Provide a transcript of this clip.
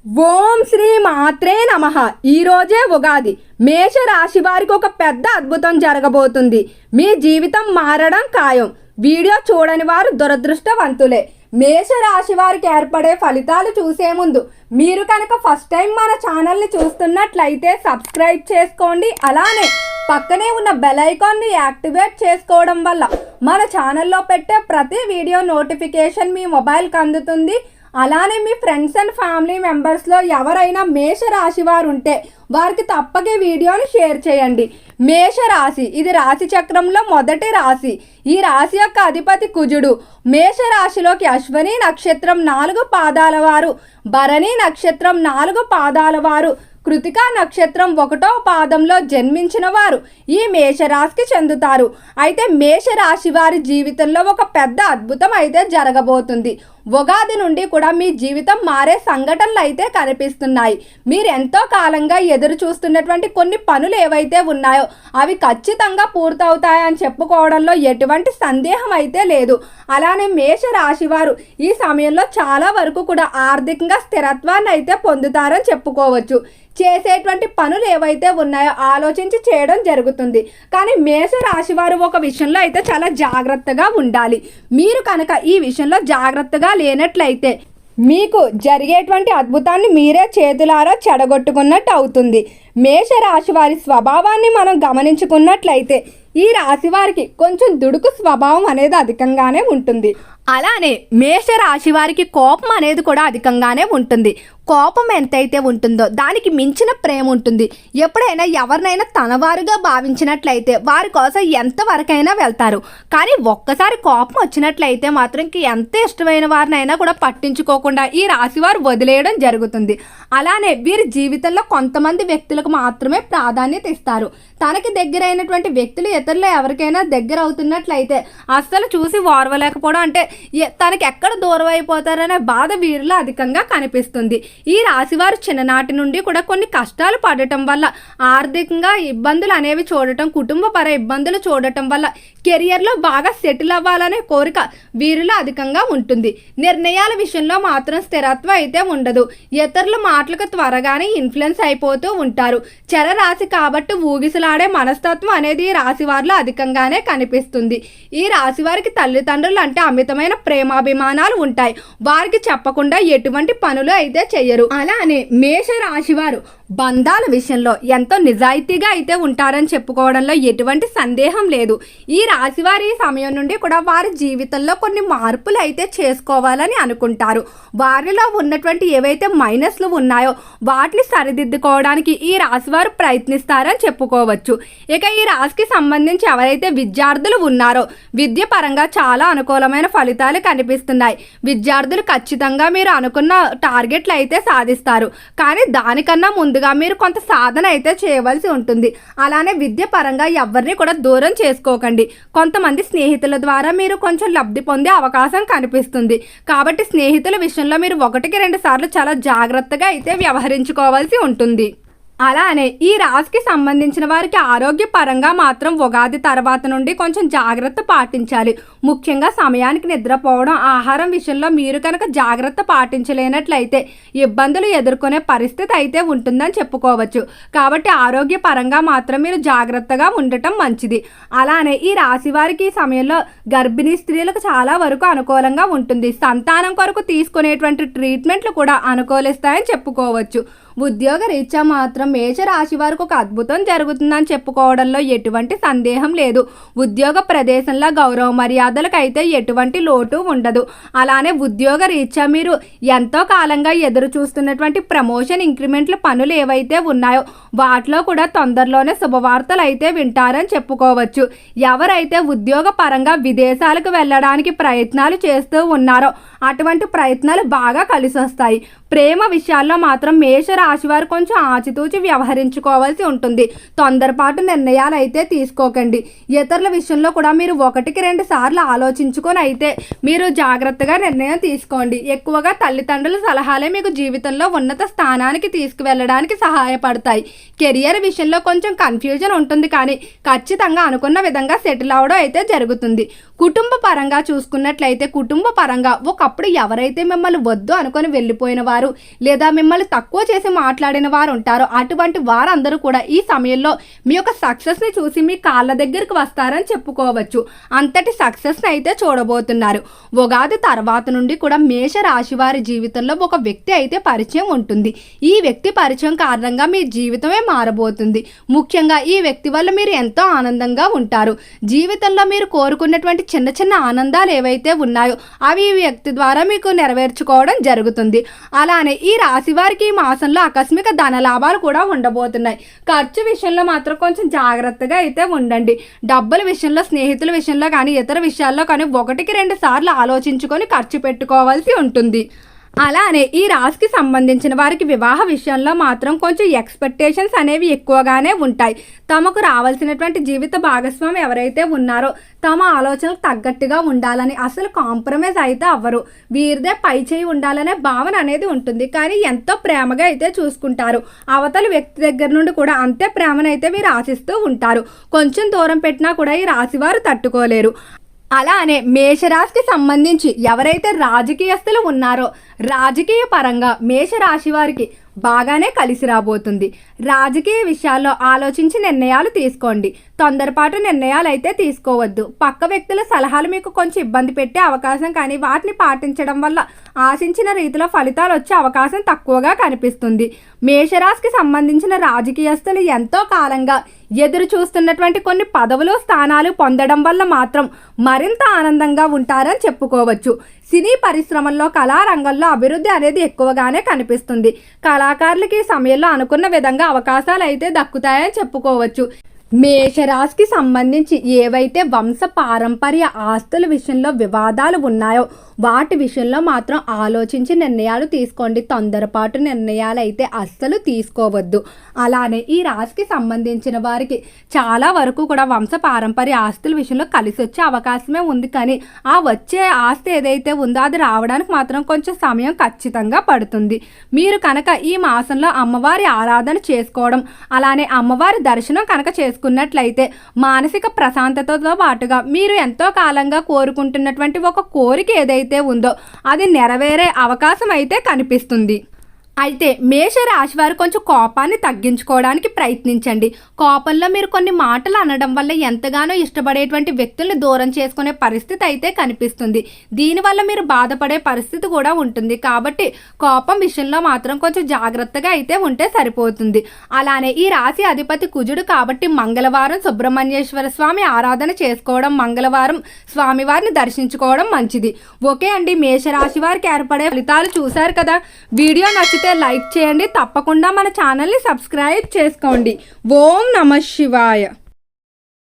ఓం శ్రీ మాత్రే నమః. ఈరోజే ఉగాది. మేష రాశి వారికి ఒక పెద్ద అద్భుతం జరగబోతుంది. మీ జీవితం మారడం ఖాయం. వీడియో చూడని వారు దురదృష్టవంతులే. మేష రాశి వారికి ఏర్పడే ఫలితాలు చూసే ముందు మీరు కనుక ఫస్ట్ టైం మన ఛానల్ని చూస్తున్నట్లయితే సబ్స్క్రైబ్ చేసుకోండి. అలానే పక్కనే ఉన్న బెల్ ఐకాన్ని యాక్టివేట్ చేసుకోవడం వల్ల మన ఛానల్లో పెట్టే ప్రతి వీడియో నోటిఫికేషన్ మీ మొబైల్కి అందుతుంది. అలానే మీ ఫ్రెండ్స్ అండ్ ఫ్యామిలీ మెంబర్స్లో ఎవరైనా మేష రాశి వారు ఉంటే వారికి తప్పక వీడియోని షేర్ చేయండి. మేష రాశి ఇది రాశి చక్రంలో మొదటి రాశి. ఈ రాశి యొక్క అధిపతి కుజుడు. మేష రాశిలోకి అశ్వని నక్షత్రం 4 పాదాల వారు, భరణి నక్షత్రం 4 పాదాల వారు, కృతికా నక్షత్రం 1వ పాదంలో జన్మించిన వారు ఈ మేషరాశికి చెందుతారు. అయితే మేషరాశి వారి జీవితంలో ఒక పెద్ద అద్భుతం అయితే జరగబోతుంది. ఉగాది నుండి కూడా మీ జీవితం మారే సంఘటనలు అయితే కనిపిస్తున్నాయి. మీరు ఎంతో కాలంగా ఎదురు చూస్తున్నటువంటి కొన్ని పనులు ఏవైతే ఉన్నాయో అవి ఖచ్చితంగా పూర్తవుతాయని చెప్పుకోవడంలో ఎటువంటి సందేహం అయితే లేదు. అలానే మేషరాశి వారు ఈ సమయంలో చాలా వరకు కూడా ఆర్థికంగా స్థిరత్వాన్ని అయితే పొందుతారని చెప్పుకోవచ్చు. చేసేటువంటి పనులు ఏవైతే ఉన్నాయో ఆలోచించి చేయడం జరుగుతుంది. కానీ మేషరాశి వారు ఒక విషయంలో అయితే చాలా జాగ్రత్తగా ఉండాలి. మీరు కనుక ఈ విషయంలో జాగ్రత్తగా లేనట్లయితే మీకు జరిగేటువంటి అద్భుతాన్ని మీరే చేతులారా చెడగొట్టుకున్నట్టు అవుతుంది. మేషరాశి వారి స్వభావాన్ని మనం గమనించుకున్నట్లయితే ఈ రాశి వారికి కొంచెం దుడుకు స్వభావం అనేది అధికంగానే ఉంటుంది. అలానే మేషరాశి వారికి కోపం అనేది కూడా అధికంగానే ఉంటుంది. కోపం ఎంతైతే ఉంటుందో దానికి మించిన ప్రేమ ఉంటుంది. ఎప్పుడైనా ఎవరినైనా తనవారుగా భావించినట్లయితే వారి కోసం ఎంతవరకైనా వెళ్తారు. కానీ ఒక్కసారి కోపం వచ్చినట్లయితే మాత్రం ఎంత ఇష్టమైన వారినైనా కూడా పట్టించుకోకుండా ఈ రాశి వారు వదిలేయడం జరుగుతుంది. అలానే వీరి జీవితంలో కొంతమంది వ్యక్తులకు మాత్రమే ప్రాధాన్యత ఇస్తారు. తనకి దగ్గరైనటువంటి వ్యక్తులు ఇతరులు ఎవరికైనా దగ్గర అవుతున్నట్లయితే అస్సలు చూసి ఓర్వలేకపోవడం, అంటే తనకి ఎక్కడ దూరం అయిపోతారనే బాధ వీరిలో అధికంగా కనిపిస్తుంది. ఈ రాశివారు చిన్ననాటి నుండి కూడా కొన్ని కష్టాలు పడటం వల్ల, ఆర్థికంగా ఇబ్బందులు అనేవి చూడటం, కుటుంబపర ఇబ్బందులు చూడటం వల్ల కెరియర్లో బాగా సెటిల్ అవ్వాలనే కోరిక వీరిలో అధికంగా ఉంటుంది. నిర్ణయాల విషయంలో మాత్రం స్థిరత్వం అయితే ఉండదు. ఇతరుల మాటలకు త్వరగానే ఇన్ఫ్లుయెన్స్ అయిపోతూ ఉంటారు. చరరాశి కాబట్టి ఊగిసలాడే మనస్తత్వం అనేది ఈ రాశి వారిలో అధికంగానే కనిపిస్తుంది. ఈ రాశి వారికి తల్లిదండ్రులు అంటే అమితమైన ప్రేమాభిమానాలు ఉంటాయి. వారికి చెప్పకుండా ఎటువంటి పనులు అయితే చెయ్యరు. అలానే మేష రాశి వారు బంధాల విషయంలో ఎంతో నిజాయితీగా అయితే ఉంటారని చెప్పుకోవడంలో ఎటువంటి సందేహం లేదు. ఈ రాశివారి సమయం నుండి కూడా వారి జీవితంలో కొన్ని మార్పులు అయితే చేసుకోవాలని అనుకుంటారు. వారిలో ఉన్నటువంటి ఏవైతే మైనస్లు ఉన్నాయో వాటిని సరిదిద్దుకోవడానికి ఈ రాశివారు ప్రయత్నిస్తారని చెప్పుకోవచ్చు. ఇక ఈ రాశికి సంబంధించి ఎవరైతే విద్యార్థులు ఉన్నారో విద్య పరంగా చాలా అనుకూలమైన ఫలితాలు కనిపిస్తున్నాయి. విద్యార్థులు ఖచ్చితంగా మీరు అనుకున్న టార్గెట్లు అయితే సాధిస్తారు. కానీ దానికన్నా ముందుగా మీరు కొంత సాధన అయితే చేయవలసి ఉంటుంది. అలానే విద్య పరంగా ఎవరిని కూడా దూరం చేసుకోకండి. కొంతమంది స్నేహితుల ద్వారా మీరు కొంచెం లబ్ధి పొందే అవకాశం కనిపిస్తుంది. కాబట్టి స్నేహితుల విషయంలో మీరు 1-2 సార్లు చాలా జాగ్రత్తగా అయితే వ్యవహరించుకోవాల్సి ఉంటుంది. అలానే ఈ రాశికి సంబంధించిన వారికి ఆరోగ్య పరంగా మాత్రం ఉగాది తర్వాత నుండి కొంచెం జాగ్రత్త పాటించాలి. ముఖ్యంగా సమయానికి నిద్రపోవడం, ఆహారం విషయంలో మీరు కనుక జాగ్రత్త పాటించలేనట్లయితే ఇబ్బందులు ఎదుర్కొనే పరిస్థితి అయితే ఉంటుందని చెప్పుకోవచ్చు. కాబట్టి ఆరోగ్య పరంగా మాత్రం మీరు జాగ్రత్తగా ఉండటం మంచిది. అలానే ఈ రాశి వారికి ఈ సమయంలో గర్భిణీ స్త్రీలకు చాలా వరకు అనుకూలంగా ఉంటుంది. సంతానం కొరకు తీసుకునేటువంటి ట్రీట్మెంట్లు కూడా అనుకూలిస్తాయని చెప్పుకోవచ్చు. ఉద్యోగ రీత్యా మాత్రం మేషరాశి వారికి ఒక అద్భుతం జరుగుతుందని చెప్పుకోవడంలో ఎటువంటి సందేహం లేదు. ఉద్యోగ ప్రదేశంలో గౌరవ మర్యాదలకు అయితే ఎటువంటి లోటు ఉండదు. అలానే ఉద్యోగ రీత్యా మీరు ఎంతో కాలంగా ఎదురు చూస్తున్నటువంటి ప్రమోషన్, ఇంక్రిమెంట్ల పనులు ఏవైతే ఉన్నాయో వాటిలో కూడా తొందరలోనే శుభవార్తలు అయితే వింటారని చెప్పుకోవచ్చు. ఎవరైతే ఉద్యోగ పరంగా విదేశాలకు వెళ్ళడానికి ప్రయత్నాలు చేస్తూ ఉన్నారో అటువంటి ప్రయత్నాలు బాగా కలిసి వస్తాయి. ప్రేమ విషయాల్లో మాత్రం మేషరాశి రాశి వారు కొంచెం ఆచితూచి వ్యవహరించుకోవాల్సి ఉంటుంది. తొందరపాటు నిర్ణయాలు అయితే తీసుకోకండి. ఇతరుల విషయంలో కూడా మీరు 1-2 సార్లు ఆలోచించుకొని అయితే మీరు జాగ్రత్తగా నిర్ణయం తీసుకోండి. ఎక్కువగా తల్లిదండ్రుల సలహాలే మీకు జీవితంలో ఉన్నత స్థానానికి తీసుకువెళ్ళడానికి సహాయపడతాయి. కెరియర్ విషయంలో కొంచెం కన్ఫ్యూజన్ ఉంటుంది, కానీ ఖచ్చితంగా అనుకున్న విధంగా సెటిల్ అవడం అయితే జరుగుతుంది. కుటుంబ పరంగా చూసుకున్నట్లయితే కుటుంబ పరంగా ఒకప్పుడు ఎవరైతే మిమ్మల్ని వద్దు అనుకొని వెళ్ళిపోయిన వారు లేదా మిమ్మల్ని తక్కువ చేసి మాట్లాడిన వారు ఉంటారో అటువంటి వారందరూ కూడా ఈ సమయంలో మీ యొక్క సక్సెస్ని చూసి మీ కాళ్ళ దగ్గరికి వస్తారని చెప్పుకోవచ్చు. అంతటి సక్సెస్ని అయితే చూడబోతున్నారు. ఉగాది తర్వాత నుండి కూడా మేష రాశి వారి జీవితంలో ఒక వ్యక్తి అయితే పరిచయం ఉంటుంది. ఈ వ్యక్తి పరిచయం కారణంగా మీ జీవితమే మారబోతుంది. ముఖ్యంగా ఈ వ్యక్తి వల్ల మీరు ఎంతో ఆనందంగా ఉంటారు. జీవితంలో మీరు కోరుకున్నటువంటి చిన్న చిన్న ఆనందాలు ఏవైతే ఉన్నాయో అవి ఈ వ్యక్తి ద్వారా మీకు నెరవేర్చుకోవడం జరుగుతుంది. అలానే ఈ రాశి వారికి ఈ మాసంలో ఆకస్మిక ధన లాభాలు కూడా ఉండబోతున్నాయి. ఖర్చు విషయంలో మాత్రం కొంచెం జాగ్రత్తగా అయితే ఉండండి. డబ్బుల విషయంలో, స్నేహితుల విషయంలో కానీ ఇతర విషయాల్లో కానీ 1-2 సార్లు ఆలోచించుకొని ఖర్చు పెట్టుకోవాల్సి ఉంటుంది. అలానే ఈ రాశికి సంబంధించిన వారికి వివాహ విషయంలో మాత్రం కొంచెం ఎక్స్పెక్టేషన్స్ అనేవి ఎక్కువగానే ఉంటాయి. తమకు రావాల్సినటువంటి జీవిత భాగస్వామి ఎవరైతే ఉన్నారో తమ ఆలోచనకు తగ్గట్టుగా ఉండాలని అసలు కాంప్రమైజ్ అయితే అవ్వరు. వీరిదే పై చేయి ఉండాలనే భావన అనేది ఉంటుంది, కానీ ఎంతో ప్రేమగా అయితే చూసుకుంటారు. అవతల వ్యక్తి దగ్గర నుండి కూడా అంతే ప్రేమనైతే వీరు ఆశిస్తూ ఉంటారు. కొంచెం దూరం పెట్టినా కూడా ఈ రాశి వారు తట్టుకోలేరు. అలానే మేషరాశికి సంబంధించి ఎవరైతే రాజకీయస్తులు ఉన్నారో రాజకీయ పరంగా మేషరాశి వారికి బాగానే కలిసి రాబోతుంది. రాజకీయ విషయాల్లో ఆలోచించి నిర్ణయాలు తీసుకోండి. తొందరపాటు నిర్ణయాలు అయితే తీసుకోవద్దు. పక్క వ్యక్తుల సలహాలు మీకు కొంచెం ఇబ్బంది పెట్టే అవకాశం, కానీ వాటిని పాటించడం వల్ల ఆశించిన రీతిలో ఫలితాలు వచ్చే అవకాశం తక్కువగా కనిపిస్తుంది. మేషరాశికి సంబంధించిన రాజకీయస్తులు ఎంతో కాలంగా ఎదురు చూస్తున్నటువంటి కొన్ని పదవులు, స్థానాలు పొందడం వల్ల మాత్రం మరింత ఆనందంగా ఉంటారని చెప్పుకోవచ్చు. సినీ పరిశ్రమల్లో, కళారంగంలో అభివృద్ధి అనేది ఎక్కువగానే కనిపిస్తుంది. కళాకారులకి ఈ సమయంలో అనుకున్న విధంగా అవకాశాలు అయితే దక్కుతాయని చెప్పుకోవచ్చు. మేషరాశికి సంబంధించి ఏవైతే వంశ పారంపర్య ఆస్తుల విషయంలో వివాదాలు ఉన్నాయో వాటి విషయంలో మాత్రం ఆలోచించి నిర్ణయాలు తీసుకోండి. తొందరపాటు నిర్ణయాలు అయితే అస్సలు తీసుకోవద్దు. అలానే ఈ రాశికి సంబంధించిన వారికి చాలా వరకు కూడా వంశ పారంపర్య ఆస్తుల విషయంలో కలిసి వచ్చే అవకాశమే ఉంది, కానీ ఆ వచ్చే ఆస్తి ఏదైతే ఉందో అది రావడానికి మాత్రం కొంచెం సమయం ఖచ్చితంగా పడుతుంది. మీరు కనుక ఈ మాసంలో అమ్మవారి ఆరాధన చేసుకోవడం, అలానే అమ్మవారి దర్శనం కనుక చేసుకున్నట్లయితే మానసిక ప్రశాంతతతో పాటుగా మీరు ఎంతో కాలంగా కోరుకుంటున్నటువంటి ఒక కోరిక ఏదైతే ఉందో అది నెరవేరే అవకాశం అయితే కనిపిస్తుంది. అయితే మేష రాశి వారు కొంచెం కోపాన్ని తగ్గించుకోవడానికి ప్రయత్నించండి. కోపంలో మీరు కొన్ని మాటలు అనడం వల్ల ఎంతగానో ఇష్టపడేటువంటి వ్యక్తుల్ని దూరం చేసుకునే పరిస్థితి అయితే కనిపిస్తుంది. దీనివల్ల మీరు బాధపడే పరిస్థితి కూడా ఉంటుంది. కాబట్టి కోపం విషయంలో మాత్రం కొంచెం జాగ్రత్తగా అయితే ఉంటే సరిపోతుంది. అలానే ఈ రాశి అధిపతి కుజుడు కాబట్టి మంగళవారం సుబ్రహ్మణ్యేశ్వర స్వామి ఆరాధన చేసుకోవడం, మంగళవారం స్వామివారిని దర్శించుకోవడం మంచిది. ఓకే అండి, మేషరాశి వారికి ఏర్పడే ఫలితాలు చూశారు కదా. వీడియో నచ్చితే లైక్ చేయండి. తప్పకుండా మన ఛానల్ని సబ్స్క్రైబ్ చేసుకోండి. ఓం నమః శివాయ.